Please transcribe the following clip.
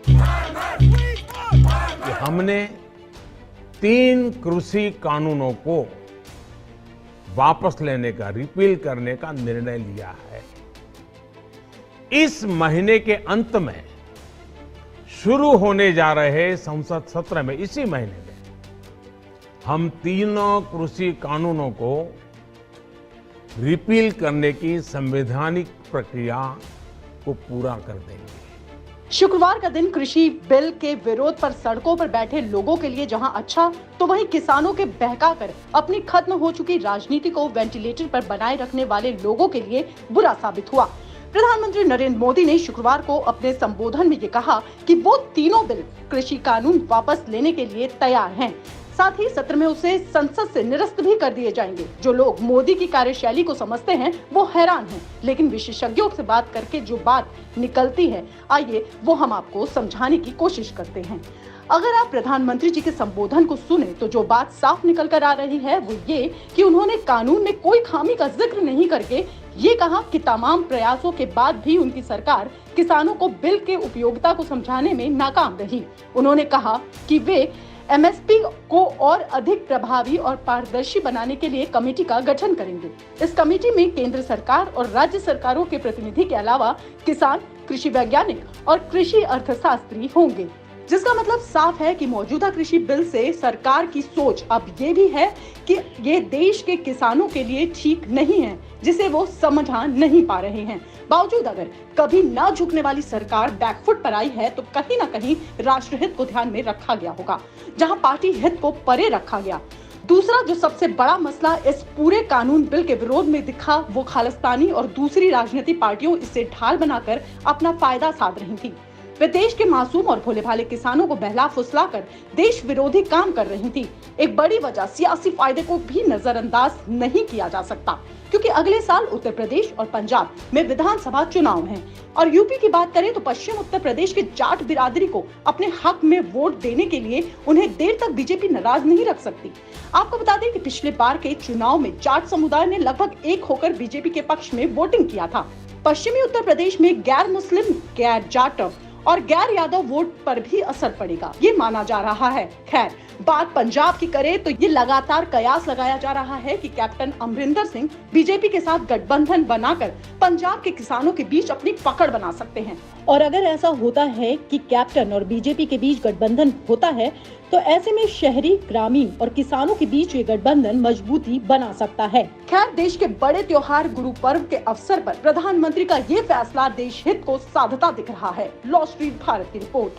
कि हमने 3 कृषि कानूनों को वापस लेने का, रिपील करने का निर्णय लिया है। इस महीने के अंत में शुरू होने जा रहे संसद सत्र में, इसी महीने में हम तीनों कृषि कानूनों को रिपील करने की संवैधानिक प्रक्रिया को पूरा कर देंगे। शुक्रवार का दिन कृषि बिल के विरोध पर सड़कों पर बैठे लोगों के लिए जहां अच्छा, तो वहीं किसानों के बहकाकर अपनी खत्म हो चुकी राजनीति को वेंटिलेटर पर बनाए रखने वाले लोगों के लिए बुरा साबित हुआ। प्रधानमंत्री नरेंद्र मोदी ने शुक्रवार को अपने संबोधन में ये कहा कि वो तीनों बिल कृषि कानून वापस लेने के लिए तैयार हैं। साथ ही सत्र में उसे संसद से निरस्त भी कर दिए जाएंगे। जो लोग मोदी की कार्यशैली को समझते हैं वो हैरान हैं, लेकिन विशेषज्ञों से बात करके जो बात निकलती है, आइए वो हम आपको समझाने की कोशिश करते हैं। अगर आप प्रधानमंत्री जी के संबोधन को सुने तो जो बात साफ निकल कर आ रही है वो ये कि उन्होंने कानून में कोई खामी का जिक्र नहीं करके ये कहा कि तमाम प्रयासों के बाद भी उनकी सरकार किसानों को बिल के उपयोगिता को समझाने में नाकाम रही। उन्होंने कहा कि वे एमएसपी को और अधिक प्रभावी और पारदर्शी बनाने के लिए कमेटी का गठन करेंगे। इस कमेटी में केंद्र सरकार और राज्य सरकारों के प्रतिनिधि के अलावा किसान, कृषि वैज्ञानिक और कृषि अर्थशास्त्री होंगे। जिसका मतलब साफ है कि मौजूदा कृषि बिल से सरकार की सोच अब ये भी है कि ये देश के किसानों के लिए ठीक नहीं है, जिसे वो समझा नहीं पा रहे हैं। बावजूद अगर कभी ना झुकने वाली सरकार बैकफुट पर आई है तो कहीं ना कहीं राष्ट्र हित को ध्यान में रखा गया होगा, जहां पार्टी हित को परे रखा गया। दूसरा जो सबसे बड़ा मसला इस पूरे कानून बिल के विरोध में दिखा वो खालिस्तानी और दूसरी राजनीतिक पार्टियों इससे ढाल बनाकर अपना फायदा साध रही थी। वे देश के मासूम और भोले भाले किसानों को बहला फुसलाकर देश विरोधी काम कर रही थी। एक बड़ी वजह सियासी फायदे को भी नजरअंदाज नहीं किया जा सकता, क्योंकि अगले साल उत्तर प्रदेश और पंजाब में विधानसभा चुनाव हैं। और यूपी की बात करें तो पश्चिम उत्तर प्रदेश के जाट बिरादरी को अपने हक में वोट देने के लिए उन्हें देर तक बीजेपी नाराज नहीं रख सकती। आपको बता दें कि पिछले बार के चुनाव में जाट समुदाय ने लगभग एक होकर बीजेपी के पक्ष में वोटिंग किया था। पश्चिमी उत्तर प्रदेश में गैर मुस्लिम, गैर जाट और गैर यादव वोट पर भी असर पड़ेगा, ये माना जा रहा है। खैर, बात पंजाब की करें तो ये लगातार कयास लगाया जा रहा है कि कैप्टन अमरिंदर सिंह बीजेपी के साथ गठबंधन बनाकर पंजाब के किसानों के बीच अपनी पकड़ बना सकते हैं। और अगर ऐसा होता है कि कैप्टन और बीजेपी के बीच गठबंधन होता है तो ऐसे में शहरी, ग्रामीण और किसानों के बीच ये गठबंधन मजबूती बना सकता है। खैर, देश के बड़े त्योहार गुरु पर्व के अवसर पर प्रधानमंत्री का ये फैसला देश हित को साधता दिख रहा है। लॉ स्ट्रीट भारत की रिपोर्ट।